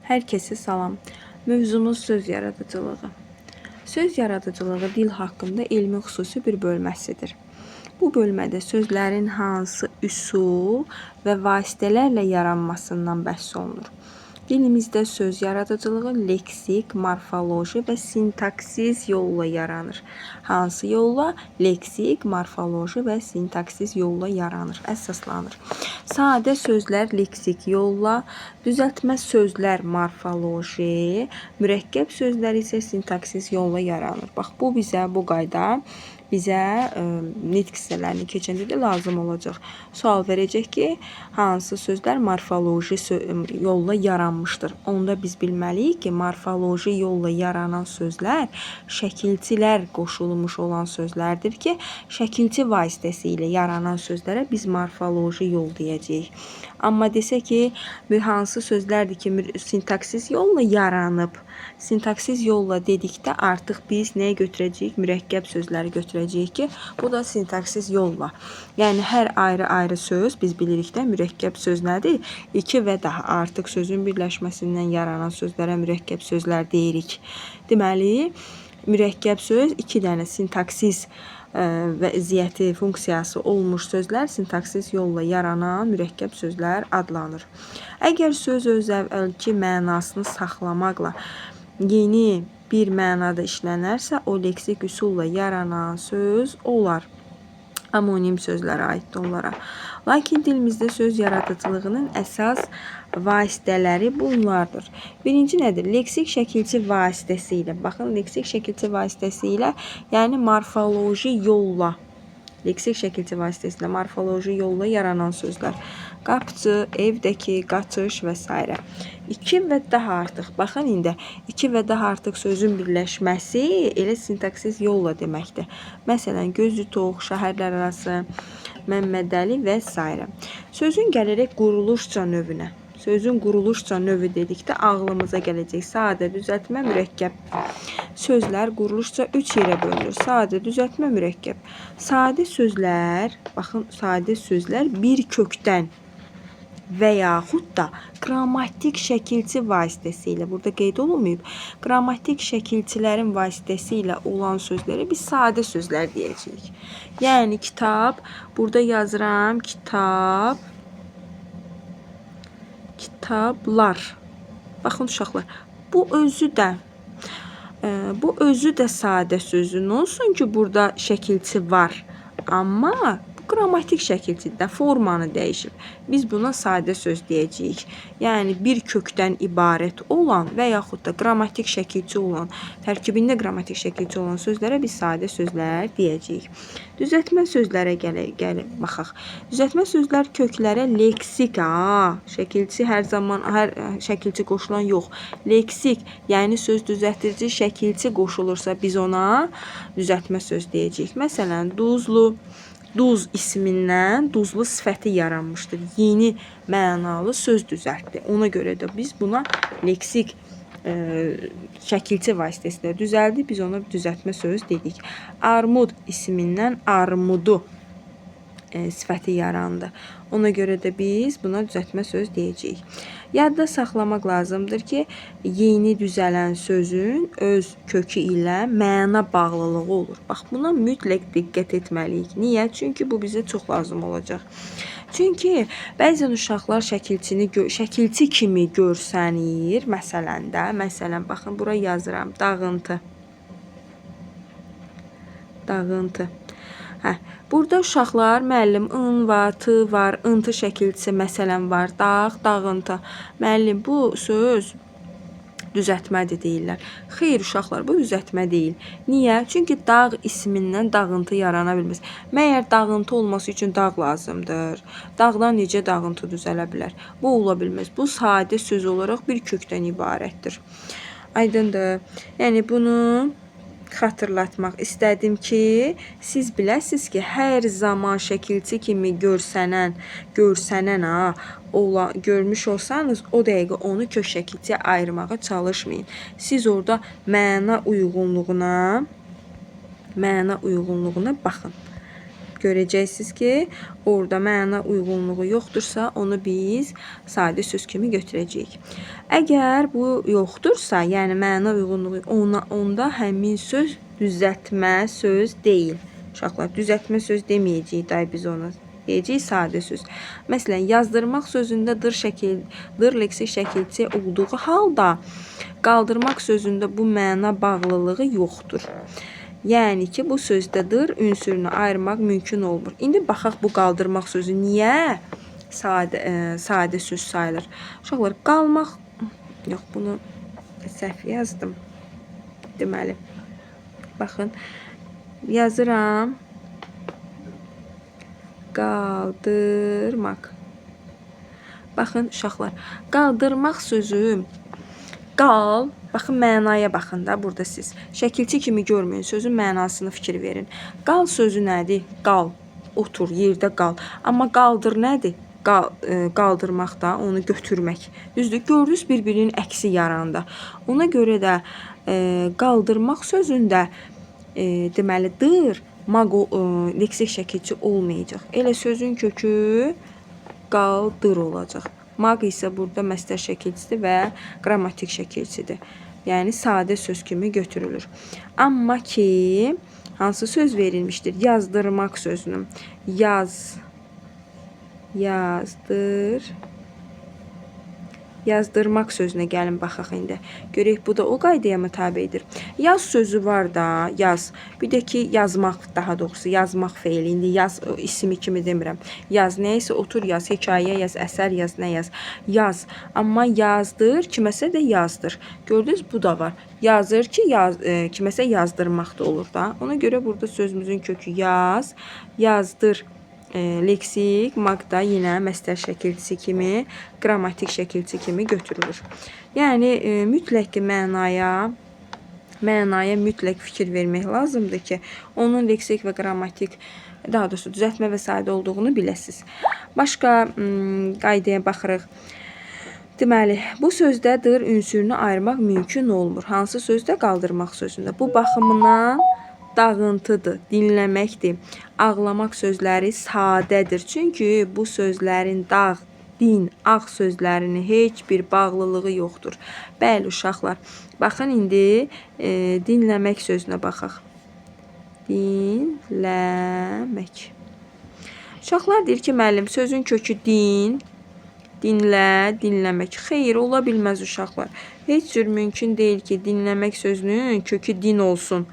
Hər kəsə salam. Mövzumuz söz yaradıcılığı. Söz yaradıcılığı dil haqqında elmi xüsusi bir bölməsidir. Bu bölmədə sözlərin hansı üsul və vasitələrlə yaranmasından bəhs olunur. Dilimizdə söz yaradıcılığı leksik, morfoloji və sintaksis yolla yaranır. Hansı yolla? Leksik, morfoloji və sintaksis yolla yaranır, əsaslanır. Sadə sözlər leksik yolla, düzəltmə sözlər morfoloji, mürəkkəb sözlər isə sintaksis yolla yaranır. Bax, bu qayda bizə nitq hissələrini keçəndə də lazım olacaq. Sual verəcək ki, hansı sözlər morfoloji yolla yaranmışdır? Onda biz bilməliyik ki, morfoloji yolla yaranan sözlər şəkilçilər qoşulmuş olan sözlərdir ki, şəkilçi vasitəsilə yaranan sözlərə biz morfoloji yol deyəcəyik. Amma desə ki, hansı sözlərdir ki, sintaksis yolla yaranıb? Sintaksis yolla dedikdə artıq biz nəyə götürəcəyik? Mürəkkəb sözləri götürəcəyik ki, bu da sintaksis yolla. Yəni, hər ayrı-ayrı söz biz bilirik də mürəkkəb söz nədir? İki və daha artıq sözün birləşməsindən yaranan sözlərə mürəkkəb sözlər deyirik. Deməli, mürəkkəb söz iki dənə sintaksis vəziyyəti, funksiyası olmuş sözlər sintaksis yolla yaranan mürəkkəb sözlər adlanır. Əgər söz öz əvvəlki mənasını saxlamaqla yeni bir mənada işlənərsə, o leksik üsulla yaranan söz olar. Amonim sözlərə aiddir onlara. Lakin dilimizdə söz yaradıcılığının əsas vasitələri bunlardır. Birinci nədir? Leksik şəkilçi vasitəsilə. Baxın, leksik şəkilçi vasitəsilə, yəni morfoloji yolla. Leksik şəkilçi vasitəsilə morfoloji yolla yaranan sözlər. Qapçı, evdəki, qaçış və s. 2 və daha artıq. Baxın, indi 2 və daha artıq sözün birləşməsi elə sintaksis yolla deməkdir. Məsələn, gözü tox, şəhərlər arası, Məmmədəli və s. Sözün gələrək quruluşca növünə. Sözün quruluşca növü dedikdə ağlımıza gələcək sadə, düzəltmə, mürəkkəb. Sözlər quruluşca 3 yerə bölünür. Sadə, düzəltmə, mürəkkəb. Sadə sözlər, baxın, sadə sözlər bir kökdən və yaxud da qrammatik şəkilçi vasitəsilə, burada qeyd olunmayıb, qrammatik şəkilçilərin vasitəsilə olan sözlərə biz sadə sözlər deyəcəyik. Yəni, kitab, burada yazıram, kitablar. Baxın, uşaqlar, bu özü də sadə sözün olsun ki, burada şəkilçi var. Amma qrammatik şəkilçidə formanı dəyişib. Biz buna sadə söz deyəcəyik. Yəni, bir kökdən ibarət olan və yaxud da qrammatik şəkilçi olan, tərkibində qrammatik şəkilçi olan sözlərə biz sadə sözlər deyəcəyik. Düzəltmə sözlərə gəlib baxaq. Düzəltmə sözlər köklərə leksik, şəkilçi hər zaman, hər şəkilçi qoşulan yox. Leksik, yəni söz düzəltici şəkilçi qoşulursa biz ona düzəltmə söz deyəcəyik. Məsələn, duzlu. Duz ismindən duzlu sifəti yaranmışdır. Yeni mənalı söz düzəltdi. Ona görə də biz buna leksik şəkilçi vasitəsilə düzəldi. Biz ona düzəltmə söz dedik. Armud ismindən armudu sifəti yarandı. Ona görə də biz buna düzəltmə söz deyəcəyik. Yadda saxlamaq lazımdır ki, yeni düzələn sözün öz kökü ilə məna bağlılığı olur. Bax, buna mütləq diqqət etməliyik. Niyə? Çünki bu bizə çox lazım olacaq. Çünki bəzən uşaqlar şəkilçi kimi görsənir. Məsələn, baxın, bura yazıram. Dağıntı. Dağıntı. Burada uşaqlar, müəllim, ın var, tı var, ıntı şəkilçisi məsələn var, dağ, dağıntı. Müəllim, bu söz düzəltmədir deyirlər. Xeyr, uşaqlar, bu düzəltmə deyil. Niyə? Çünki dağ ismindən dağıntı yarana bilməz. Məyər dağıntı olması üçün dağ lazımdır? Dağdan necə dağıntı düzələ bilər? Bu ola bilməz. Bu sadə söz olaraq bir kökdən ibarətdir. Aydındır. Yəni, bunu xatırlatmaq istədim ki, siz biləsiniz ki, hər zaman şəkilçi kimi görmüş olsanız, o dəqiqə onu kök şəkilçiyə ayırmağa çalışmayın. Siz orada məna uyğunluğuna baxın. Görəcəksiniz ki, orada məna uyğunluğu yoxdursa, onu biz sadə söz kimi götürəcəyik. Əgər bu yoxdursa, yəni məna uyğunluğu onda həmin söz düzəltmə söz deyil. Uşaqlar, düzəltmə söz deməyəcəyik day biz ona. Deyəcəyik sadə söz. Məsələn, yazdırmaq sözündə dır leksik şəkilçi olduğu halda qaldırmaq sözündə bu məna bağlılığı yoxdur. Yəni ki, bu sözdədir ünsürünü ayırmaq mümkün olmur. İndi baxaq bu qaldırmaq sözü niyə sadə söz sayılır? Uşaqlar, qalmaq... Yox, bunu səhv yazdım. Deməli, baxın, yazıram. Qaldırmaq. Baxın, uşaqlar, qaldırmaq sözü qal, baxın mənaya baxın da burada siz. Şəkilçi kimi görməyin, sözün mənasını fikir verin. Qal sözü nədir? Qal, otur, yerdə qal. Amma qaldır nədir? Qaldırmaq da onu götürmək. Düzdür, gördünüz bir-birinin əksi yaranda. Ona görə də qaldırmaq sözündə deməlidir, leksik şəkilçi olmayacaq. Elə sözün kökü qaldır olacaq. Maq isə burada məstər şəkilçisidir və qrammatik şəkilçisidir. Yəni, sadə söz kimi götürülür. Amma ki, hansı söz verilmişdir? Yazdırmaq sözünün. Yazdırmaq sözünə gəlin baxaq indi. Görək, bu da o qaydaya mı tabidir? Yaz sözü var da, yaz. Bir də ki, yazmaq, daha doğrusu yazmaq feili. İndi yaz ismi kimi demirəm. Yaz nəysə otur yaz, hekayə yaz, əsər yaz, nə yaz. Yaz. Amma yazdır, kiməsə də yazdır. Gördünüz, bu da var. Yazır ki, kiməsə yazdırmaq da olur da. Ona görə burada sözümüzün kökü yaz, yazdır. Leksik, maq da yenə məstər şəkilçisi kimi, qrammatik şəkilçisi kimi götürülür. Yəni, mütləq ki, mənaya mütləq fikir vermək lazımdır ki, onun leksik və qrammatik, daha doğrusu düzəltmə və sadə olduğunu biləsiniz. Başqa qaydaya baxırıq. Deməli, bu sözdə dır ünsürünü ayırmaq mümkün olmur. Hansı sözdə? Qaldırmaq sözündə. Bu baxımından dağıntıdır, dinləməkdir. Ağlamaq sözləri sadədir. Çünki bu sözlərin dağ, din, ağ sözlərinin heç bir bağlılığı yoxdur. Bəli, uşaqlar. Baxın, indi dinləmək sözünə baxaq. Dinləmək. Uşaqlar deyir ki, müəllim, sözün kökü din, dinlə, dinləmək. Xeyr, ola bilməz uşaqlar. Heç cür mümkün deyil ki, dinləmək sözünün kökü din olsun.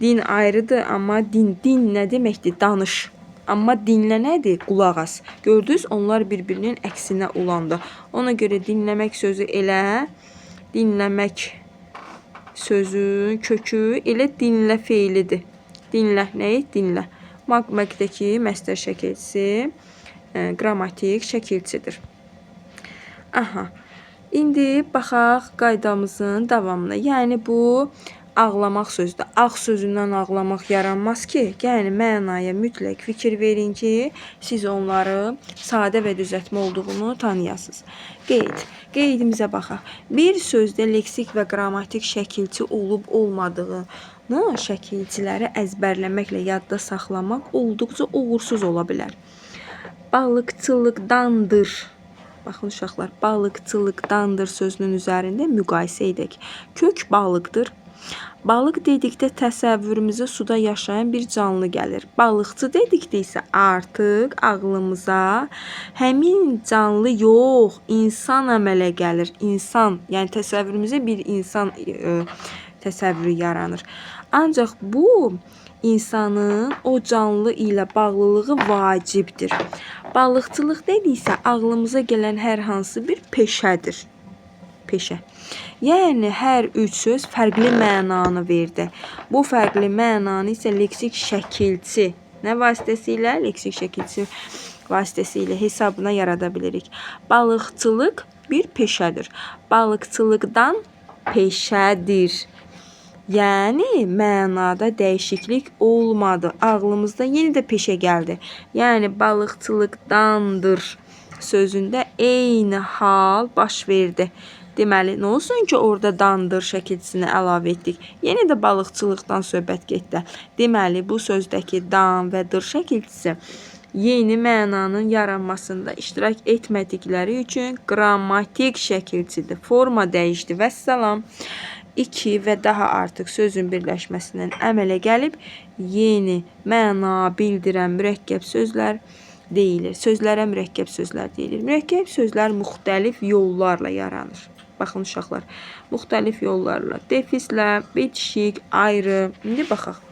Din ayrıdır, amma din nə deməkdir? Danış. Amma dinlə nədir? Qulaq as. Gördünüz, onlar bir-birinin əksinə olandı. Ona görə dinləmək sözü elə, dinləmək sözün kökü elə dinlə feilidir. Dinlə, nəyi? Dinlə. Maqdəki məstər şəkilçisi qrammatik şəkilçidir. Aha. İndi baxaq qaydamızın davamına. Yəni bu ağlamaq sözüdür. Ağ sözündən ağlamaq yaranmaz ki, yəni mənaya mütləq fikir verin ki, siz onları sadə və düzəltmə olduğunu tanıyasınız. Qeydimizə baxaq. Bir sözdə leksik və qrammatik şəkilçi olub olmadığını şəkilçiləri əzbərləməklə yadda saxlamaq olduqca uğursuz ola bilər. Balıqçılıqdandır. Baxın uşaqlar, balıqçılıqdandır sözünün üzərində müqayisə edək. Kök balıqdır. Balıq dedikdə təsəvvürümüzə suda yaşayan bir canlı gəlir. Balıqçı dedikdə isə artıq ağlımıza həmin canlı yox, insan əmələ gəlir. İnsan, yəni təsəvvürümüzə bir insan təsəvvürü yaranır. Ancaq bu insanın o canlı ilə bağlılığı vacibdir. Balıqçılıq dediksə ağlımıza gələn hər hansı bir peşədir. Peşə. Yəni, hər üç söz fərqli mənanı verdi. Bu fərqli mənanı isə leksik şəkilçi nə vasitəsilə? Leksik şəkilçi vasitəsilə hesabına yarada bilirik. Balıqçılıq bir peşədir. Balıqçılıqdan peşədir. Yəni, mənada dəyişiklik olmadı. Ağlımızda yeni də peşə gəldi. Yəni, balıqçılıqdandır sözündə eyni hal baş verdi. Deməli, nə olsun ki, orada dandır şəkilçisini əlavə etdik. Yenə də balıqçılıqdan söhbət getdi. Deməli, bu sözdəki dan və dır şəkilçisi yeni mənanın yaranmasında iştirak etmədikləri üçün qrammatik şəkilçidir. Forma dəyişdi. Vəssalam. 2 və daha artıq sözün birləşməsindən əmələ gəlib yeni məna bildirən mürəkkəb sözlər deyilir. Sözlərə mürəkkəb sözlər deyilir. Mürəkkəb sözlər müxtəlif yollarla yaranır. Baxın uşaqlar, müxtəlif yollarla, defislə, bitişik, ayrı. İndi baxaq.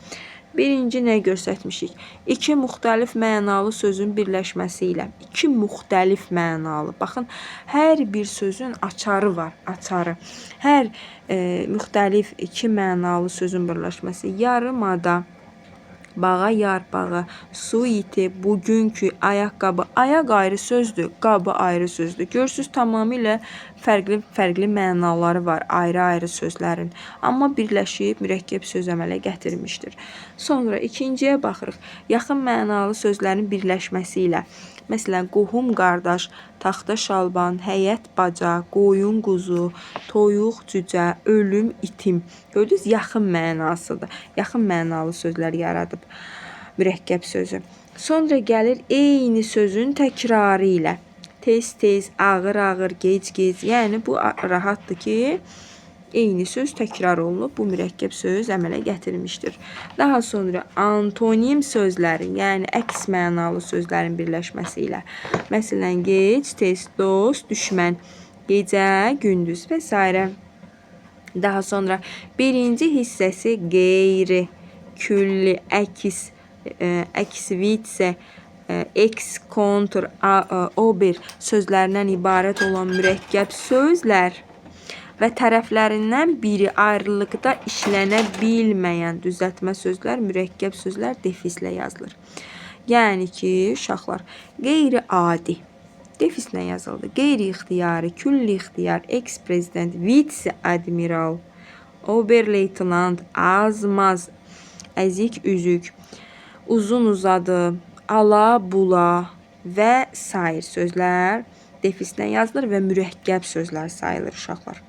Birinci nə göstərmişik? İki müxtəlif mənalı sözün birləşməsi ilə. İki müxtəlif mənalı. Baxın, hər bir sözün açarı var, açarı. Hər müxtəlif iki mənalı sözün birləşməsi. Yarımada, bağa yarpağı, su iti, bugünkü, ayaqqabı. Ayaq ayrı sözdür, qabı ayrı sözdür. Görürsünüz, tamamilə fərqli mənaları var ayrı-ayrı sözlərin. Amma birləşib mürəkkəb söz əmələ gətirmişdir. Sonra ikinciyə baxırıq. Yaxın mənalı sözlərin birləşməsi ilə. Məsələn, qohum qardaş, taxta şalban, həyət baca, qoyun quzu, toyuq cücə, ölüm itim. Gördünüz, yaxın mənasıdır. Yaxın mənalı sözlər yaradıb mürəkkəb sözü. Sonra gəlir eyni sözün təkrarı ilə. Tez-tez, ağır-ağır, gec-gec. Yəni bu rahatdır ki, eyni söz təkrar olunub, bu mürəkkəb söz əmələ gətirmişdir. Daha sonra antonim sözlərin, yəni əks mənalı sözlərin birləşməsi ilə. Məsələn, gec, tez, dost, düşmən, gecə, gündüz və s. Daha sonra birinci hissəsi qeyri, külli, əks, əksvitsə, eks, kontr, ober sözlərindən ibarət olan mürəkkəb sözlər və tərəflərindən biri ayrılıqda işlənə bilməyən düzəltmə sözlər, mürəkkəb sözlər defislə yazılır. Yəni ki, uşaqlar, qeyri-adi defislə yazıldı. Qeyri-ixtiyari, külli-ixtiyar, eks-prezident, vitse-admiral, ober-leytenant, az-maz, əzik-üzük, uzun-uzadı, ala-bula və s. sözlər defislə yazılır və mürəkkəb sözlər sayılır uşaqlar.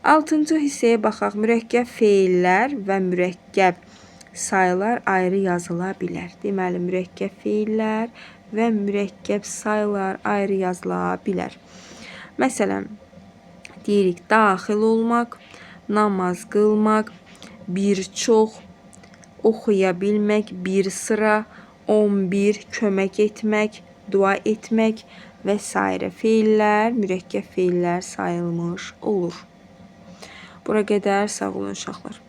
6-cı hissəyə baxaq. Mürəkkəb feillər və mürəkkəb sayılar ayrı yazıla bilər. Deməli, mürəkkəb feillər və mürəkkəb sayılar ayrı yazıla bilər. Məsələn, deyirik, daxil olmaq, namaz qılmaq, bir çox, oxuya bilmək, bir sıra, 11, kömək etmək, dua etmək və s. feillər, mürəkkəb feillər sayılmış olur. Bura qədər sağ olun uşaqlar.